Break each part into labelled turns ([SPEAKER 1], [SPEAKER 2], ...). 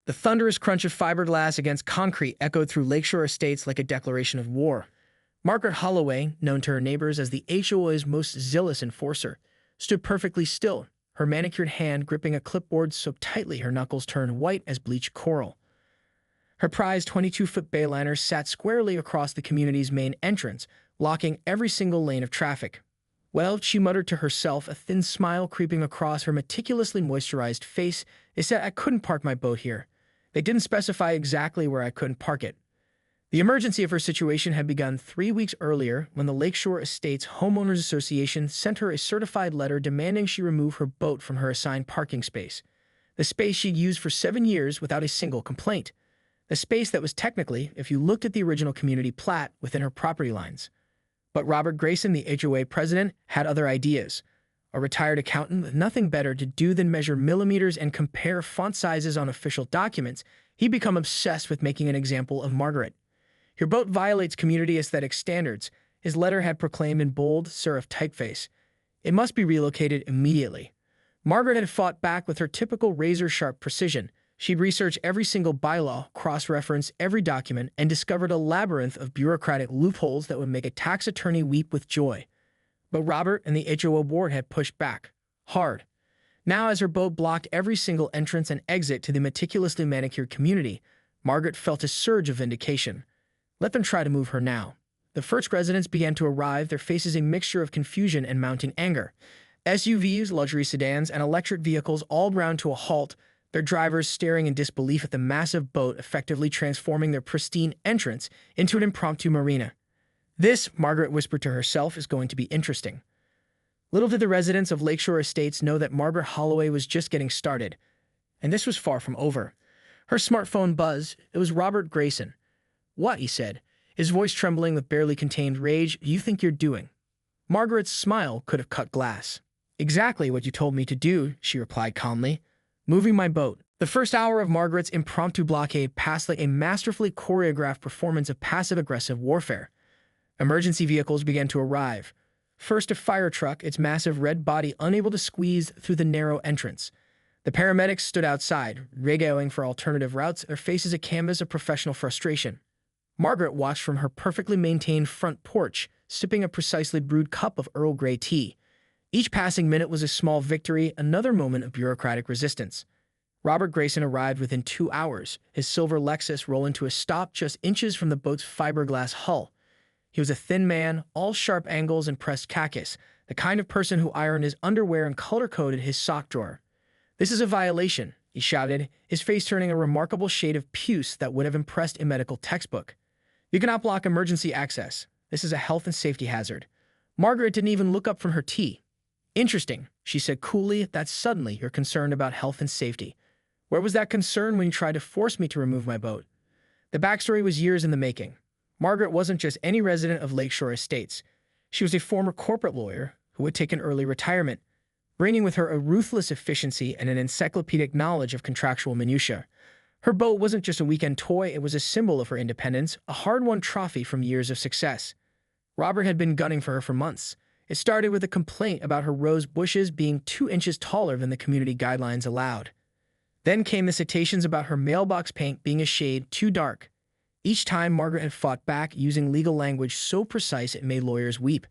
[SPEAKER 1] The thunderous crunch of fiberglass against concrete echoed through Lakeshore Estates like a declaration of war. Margaret Holloway, known to her neighbors as the HOA's most zealous enforcer, stood perfectly still, her manicured hand gripping a clipboard so tightly her knuckles turned white as bleached coral. Her prized 22-foot bayliner sat squarely across the community's main entrance, blocking every single lane of traffic. Well, she muttered to herself, a thin smile creeping across her meticulously moisturized face. They said I couldn't park my boat here. They didn't specify exactly where I couldn't park it. The emergency of her situation had begun 3 weeks earlier when the Lakeshore Estates Homeowners Association sent her a certified letter demanding she remove her boat from her assigned parking space, the space she'd used for 7 years without a single complaint, the space that was technically, if you looked at the original community plat, within her property lines. But Robert Grayson, the HOA president, had other ideas. A retired accountant with nothing better to do than measure millimeters and compare font sizes on official documents, he'd become obsessed with making an example of Margaret. Your boat violates community aesthetic standards, his letter had proclaimed in bold serif typeface. It must be relocated immediately. Margaret had fought back with her typical razor-sharp precision. She'd researched every single bylaw, cross-referenced every document, and discovered a labyrinth of bureaucratic loopholes that would make a tax attorney weep with joy. But Robert and the HOA board had pushed back. Hard. Now, as her boat blocked every single entrance and exit to the meticulously manicured community, Margaret felt a surge of vindication. Let them try to move her now. The first residents began to arrive, their faces a mixture of confusion and mounting anger. SUVs, luxury sedans, and electric vehicles all ground to a halt, their drivers staring in disbelief at the massive boat effectively transforming their pristine entrance into an impromptu marina. This, Margaret whispered to herself, is going to be interesting. Little did the residents of Lakeshore Estates know that Margaret Holloway was just getting started. And this was far from over. Her smartphone buzzed. It was Robert Grayson. "What?" he said, his voice trembling with barely contained rage. "You think you're doing?" Margaret's smile could have cut glass. "Exactly what you told me to do," she replied calmly. "Moving my boat." The first hour of Margaret's impromptu blockade passed like a masterfully choreographed performance of passive-aggressive warfare. Emergency vehicles began to arrive. First, a fire truck, its massive red body unable to squeeze through the narrow entrance. The paramedics stood outside, regaling for alternative routes, their faces a canvas of professional frustration. Margaret watched from her perfectly maintained front porch, sipping a precisely brewed cup of Earl Grey tea. Each passing minute was a small victory, another moment of bureaucratic resistance. Robert Grayson arrived within 2 hours, his silver Lexus rolling to a stop just inches from the boat's fiberglass hull. He was a thin man, all sharp angles and pressed cactus, the kind of person who ironed his underwear and color-coded his sock drawer. "This is a violation," he shouted, his face turning a remarkable shade of puce that would have impressed a medical textbook. "You cannot block emergency access. This is a health and safety hazard." Margaret didn't even look up from her tea. "Interesting," she said coolly, "that suddenly you're concerned about health and safety. Where was that concern when you tried to force me to remove my boat?" The backstory was years in the making. Margaret wasn't just any resident of Lakeshore Estates. She was a former corporate lawyer who had taken early retirement, bringing with her a ruthless efficiency and an encyclopedic knowledge of contractual minutiae. Her boat wasn't just a weekend toy, it was a symbol of her independence, a hard-won trophy from years of success. Robert had been gunning for her for months. It started with a complaint about her rose bushes being 2 inches taller than the community guidelines allowed. Then came the citations about her mailbox paint being a shade too dark. Each time, Margaret had fought back, using legal language so precise it made lawyers weep.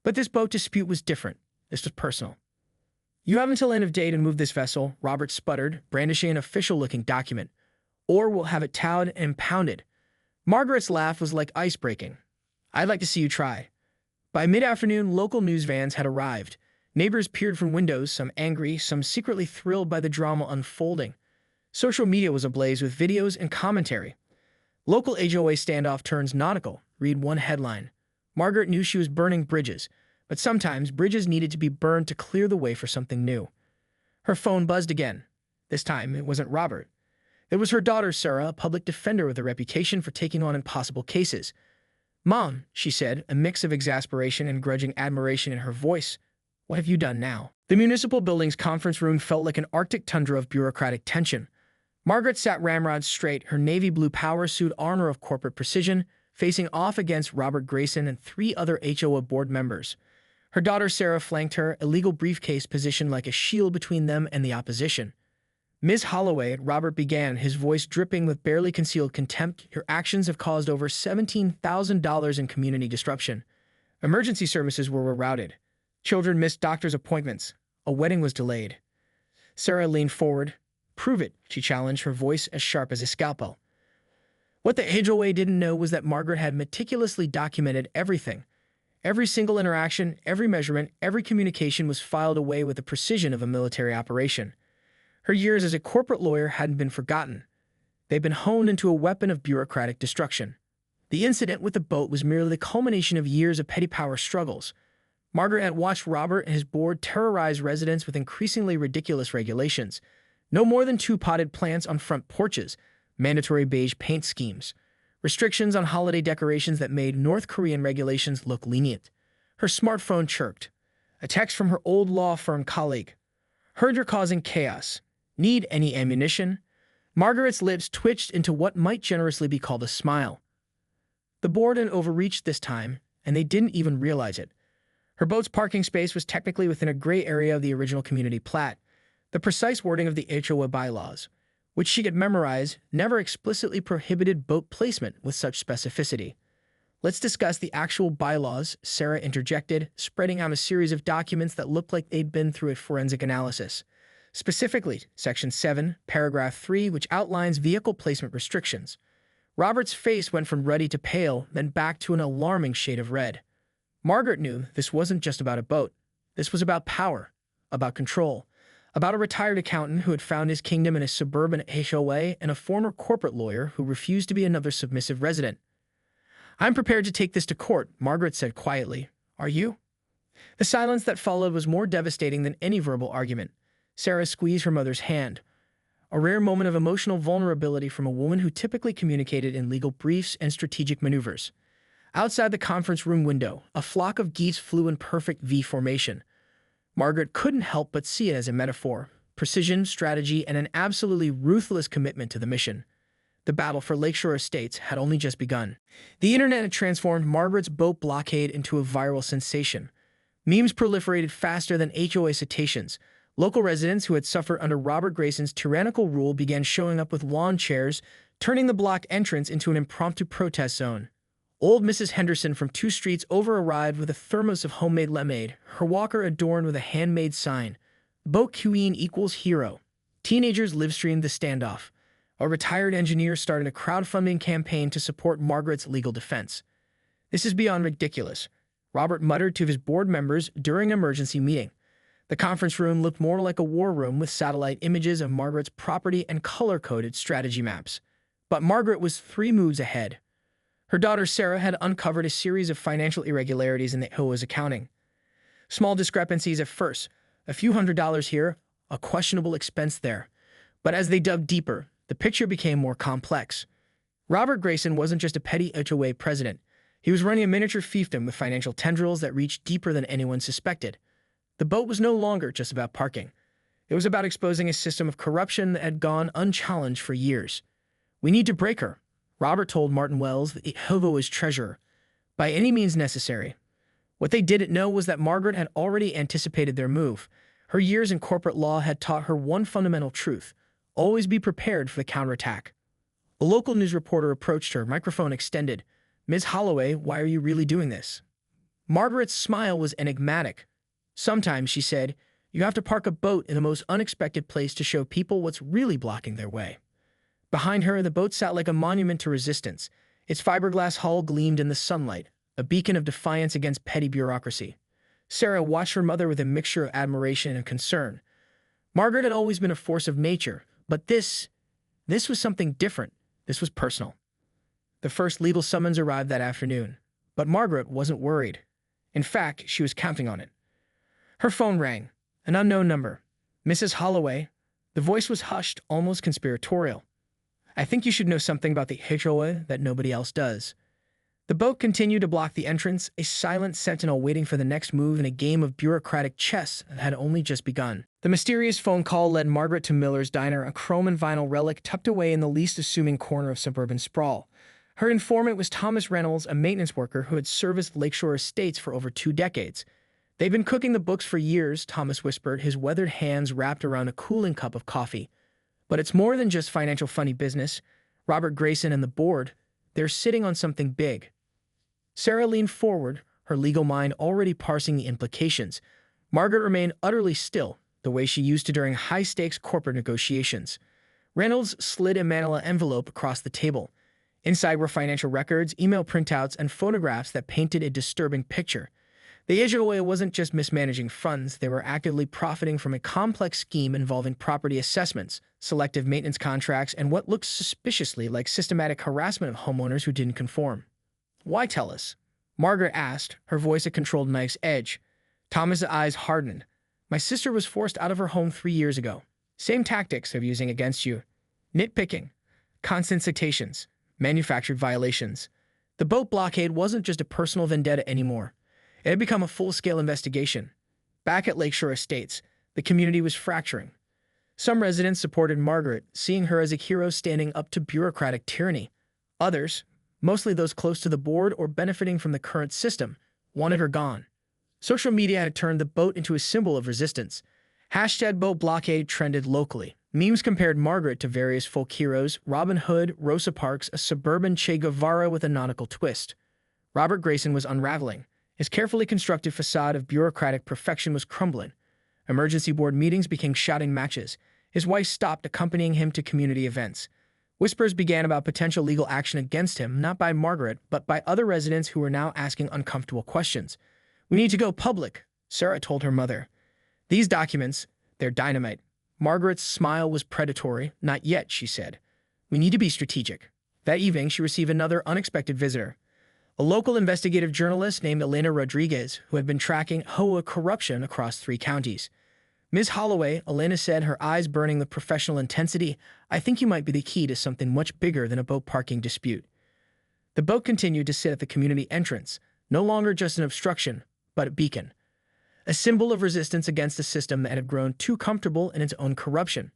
[SPEAKER 1] But this boat dispute was different. This was personal. "You have until end of day to move this vessel," Robert sputtered, brandishing an official-looking document. "Or we'll have it towed and impounded." Margaret's laugh was like ice-breaking. "I'd like to see you try." By mid-afternoon, local news vans had arrived. Neighbors peered from windows, some angry, some secretly thrilled by the drama unfolding. Social media was ablaze with videos and commentary. "Local HOA standoff turns nautical," read one headline. Margaret knew she was burning bridges, but sometimes bridges needed to be burned to clear the way for something new. Her phone buzzed again. This time, it wasn't Robert. It was her daughter, Sarah, a public defender with a reputation for taking on impossible cases. "Mom," she said, a mix of exasperation and grudging admiration in her voice, "what have you done now?" The municipal building's conference room felt like an Arctic tundra of bureaucratic tension. Margaret sat ramrod straight, her navy blue power suit armor of corporate precision, facing off against Robert Grayson and 3 other HOA board members. Her daughter Sarah flanked her, a legal briefcase positioned like a shield between them and the opposition. Ms. Holloway, Robert began, his voice dripping with barely concealed contempt. Your actions have caused over $17,000 in community disruption. Emergency services were rerouted. Children missed doctor's appointments. A wedding was delayed. Sarah leaned forward. Prove it, she challenged, her voice as sharp as a scalpel. What the HOA didn't know was that Margaret had meticulously documented everything. Every single interaction, every measurement, every communication was filed away with the precision of a military operation. Her years as a corporate lawyer hadn't been forgotten. They'd been honed into a weapon of bureaucratic destruction. The incident with the boat was merely the culmination of years of petty power struggles. Margaret had watched Robert and his board terrorize residents with increasingly ridiculous regulations. No more than 2 potted plants on front porches, mandatory beige paint schemes, restrictions on holiday decorations that made North Korean regulations look lenient. Her smartphone chirped. A text from her old law firm colleague. Heard you're causing chaos. Need any ammunition? Margaret's lips twitched into what might generously be called a smile. The board had overreached this time, and they didn't even realize it. Her boat's parking space was technically within a gray area of the original community plat. The precise wording of the HOA bylaws, which she could memorize, never explicitly prohibited boat placement with such specificity. Let's discuss the actual bylaws, Sarah interjected, spreading out a series of documents that looked like they'd been through a forensic analysis. Specifically, Section 7, Paragraph 3, which outlines vehicle placement restrictions. Robert's face went from ruddy to pale, then back to an alarming shade of red. Margaret knew this wasn't just about a boat. This was about power, about control, about a retired accountant who had found his kingdom in a suburban HOA and a former corporate lawyer who refused to be another submissive resident. I'm prepared to take this to court, Margaret said quietly. Are you? The silence that followed was more devastating than any verbal argument. Sarah squeezed her mother's hand. A rare moment of emotional vulnerability from a woman who typically communicated in legal briefs and strategic maneuvers. Outside the conference room window, a flock of geese flew in perfect V formation. Margaret couldn't help but see it as a metaphor, precision, strategy, and an absolutely ruthless commitment to the mission. The battle for Lakeshore Estates had only just begun. The internet had transformed Margaret's boat blockade into a viral sensation. Memes proliferated faster than HOA citations. Local residents who had suffered under Robert Grayson's tyrannical rule began showing up with lawn chairs, turning the block entrance into an impromptu protest zone. Old Mrs. Henderson from 2 streets over arrived with a thermos of homemade lemonade, her walker adorned with a handmade sign. Boat queen equals hero. Teenagers live-streamed the standoff. A retired engineer started a crowdfunding campaign to support Margaret's legal defense. This is beyond ridiculous, Robert muttered to his board members during an emergency meeting. The conference room looked more like a war room with satellite images of Margaret's property and color-coded strategy maps. But Margaret was 3 moves ahead. Her daughter Sarah had uncovered a series of financial irregularities in the HOA's accounting. Small discrepancies at first, a few $100s here, a questionable expense there. But as they dug deeper, the picture became more complex. Robert Grayson wasn't just a petty HOA president. He was running a miniature fiefdom with financial tendrils that reached deeper than anyone suspected. The boat was no longer just about parking. It was about exposing a system of corruption that had gone unchallenged for years. We need to break her, Robert told Martin Wells, the HOA's treasurer, by any means necessary. What they didn't know was that Margaret had already anticipated their move. Her years in corporate law had taught her one fundamental truth: always be prepared for the counterattack. A local news reporter approached her, microphone extended. Ms. Holloway, why are you really doing this? Margaret's smile was enigmatic. Sometimes, she said, you have to park a boat in the most unexpected place to show people what's really blocking their way. Behind her, the boat sat like a monument to resistance. Its fiberglass hull gleamed in the sunlight, a beacon of defiance against petty bureaucracy. Sarah watched her mother with a mixture of admiration and concern. Margaret had always been a force of nature, but this was something different. This was personal. The first legal summons arrived that afternoon, but Margaret wasn't worried. In fact, she was counting on it. Her phone rang. An unknown number. Mrs. Holloway. The voice was hushed, almost conspiratorial. I think you should know something about the HOA that nobody else does. The boat continued to block the entrance, a silent sentinel waiting for the next move in a game of bureaucratic chess that had only just begun. The mysterious phone call led Margaret to Miller's Diner, a chrome and vinyl relic tucked away in the least assuming corner of suburban sprawl. Her informant was Thomas Reynolds, a maintenance worker who had serviced Lakeshore Estates for over 2 decades. They'd been cooking the books for years, Thomas whispered, his weathered hands wrapped around a cooling cup of coffee. But it's more than just financial funny business. Robert Grayson and the board, they're sitting on something big. Sarah leaned forward, her legal mind already parsing the implications. Margaret remained utterly still, the way she used to during high-stakes corporate negotiations. Reynolds slid a manila envelope across the table. Inside were financial records, email printouts, and photographs that painted a disturbing picture. The HOA wasn't just mismanaging funds, they were actively profiting from a complex scheme involving property assessments, selective maintenance contracts, and what looked suspiciously like systematic harassment of homeowners who didn't conform. "Why tell us?" Margaret asked, her voice a controlled knife's edge. Thomas's eyes hardened. "My sister was forced out of her home 3 years ago. Same tactics they're using against you. Nitpicking, constant citations, manufactured violations. The boat blockade wasn't just a personal vendetta anymore. It had become a full-scale investigation. Back at Lakeshore Estates, the community was fracturing. Some residents supported Margaret, seeing her as a hero standing up to bureaucratic tyranny. Others, mostly those close to the board or benefiting from the current system, wanted her gone. Social media had turned the boat into a symbol of resistance. Hashtag boat blockade trended locally. Memes compared Margaret to various folk heroes, Robin Hood, Rosa Parks, a suburban Che Guevara with a nautical twist. Robert Grayson was unraveling. His carefully constructed facade of bureaucratic perfection was crumbling. Emergency board meetings became shouting matches. His wife stopped accompanying him to community events. Whispers began about potential legal action against him, not by Margaret, but by other residents who were now asking uncomfortable questions. "We need to go public," Sarah told her mother. "These documents, they're dynamite." Margaret's smile was predatory. "Not yet," she said. "We need to be strategic." That evening, she received another unexpected visitor. A local investigative journalist named Elena Rodriguez, who had been tracking HOA corruption across 3 counties. "Ms. Holloway," Elena said, her eyes burning with professional intensity, "I think you might be the key to something much bigger than a boat parking dispute." The boat continued to sit at the community entrance, no longer just an obstruction, but a beacon. A symbol of resistance against a system that had grown too comfortable in its own corruption.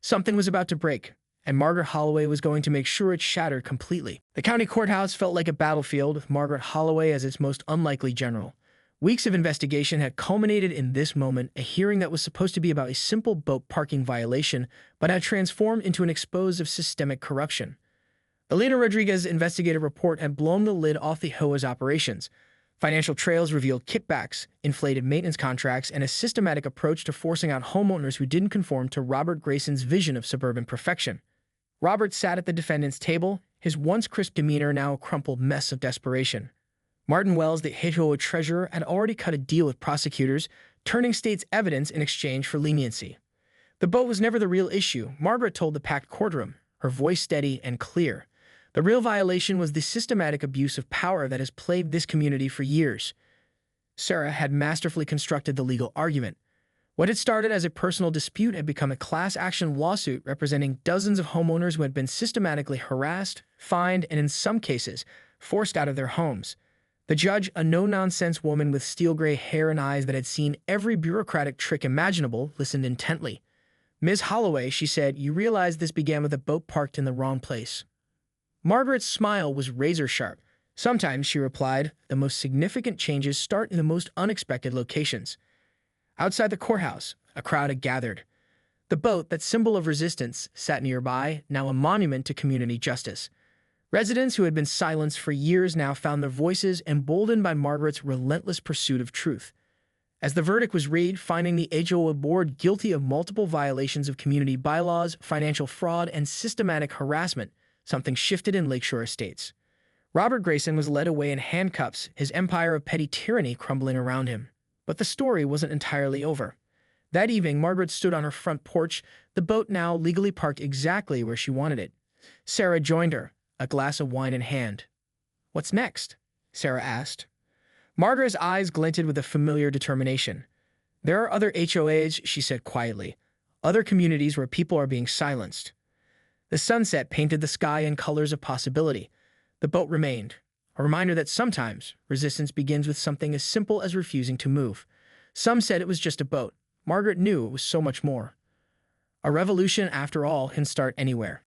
[SPEAKER 1] Something was about to break, and Margaret Holloway was going to make sure it shattered completely. The county courthouse felt like a battlefield, with Margaret Holloway as its most unlikely general. Weeks of investigation had culminated in this moment, a hearing that was supposed to be about a simple boat parking violation, but had transformed into an expose of systemic corruption. Elena Rodriguez's investigative report had blown the lid off the HOA's operations. Financial trails revealed kickbacks, inflated maintenance contracts, and a systematic approach to forcing out homeowners who didn't conform to Robert Grayson's vision of suburban perfection. Robert sat at the defendant's table, his once crisp demeanor now a crumpled mess of desperation. Martin Wells, the HOA treasurer, had already cut a deal with prosecutors, turning state's evidence in exchange for leniency. The boat was never the real issue, Margaret told the packed courtroom, her voice steady and clear. The real violation was the systematic abuse of power that has plagued this community for years. Sarah had masterfully constructed the legal argument. What had started as a personal dispute had become a class-action lawsuit representing dozens of homeowners who had been systematically harassed, fined, and in some cases, forced out of their homes. The judge, a no-nonsense woman with steel-gray hair and eyes that had seen every bureaucratic trick imaginable, listened intently. "Ms. Holloway," she said, "you realize this began with a boat parked in the wrong place." Margaret's smile was razor-sharp. "Sometimes," she replied, "the most significant changes start in the most unexpected locations." Outside the courthouse, a crowd had gathered. The boat, that symbol of resistance, sat nearby, now a monument to community justice. Residents who had been silenced for years now found their voices emboldened by Margaret's relentless pursuit of truth. As the verdict was read, finding the HOA board guilty of multiple violations of community bylaws, financial fraud, and systematic harassment, something shifted in Lakeshore Estates. Robert Grayson was led away in handcuffs, his empire of petty tyranny crumbling around him. But the story wasn't entirely over. That evening, Margaret stood on her front porch, the boat now legally parked exactly where she wanted it. Sarah joined her, a glass of wine in hand. "What's next?" Sarah asked. Margaret's eyes glinted with a familiar determination. "There are other HOAs," she said quietly. "Other communities where people are being silenced." The sunset painted the sky in colors of possibility. The boat remained, a reminder that sometimes resistance begins with something as simple as refusing to move. Some said it was just a boat. Margaret knew it was so much more. A revolution, after all, can start anywhere.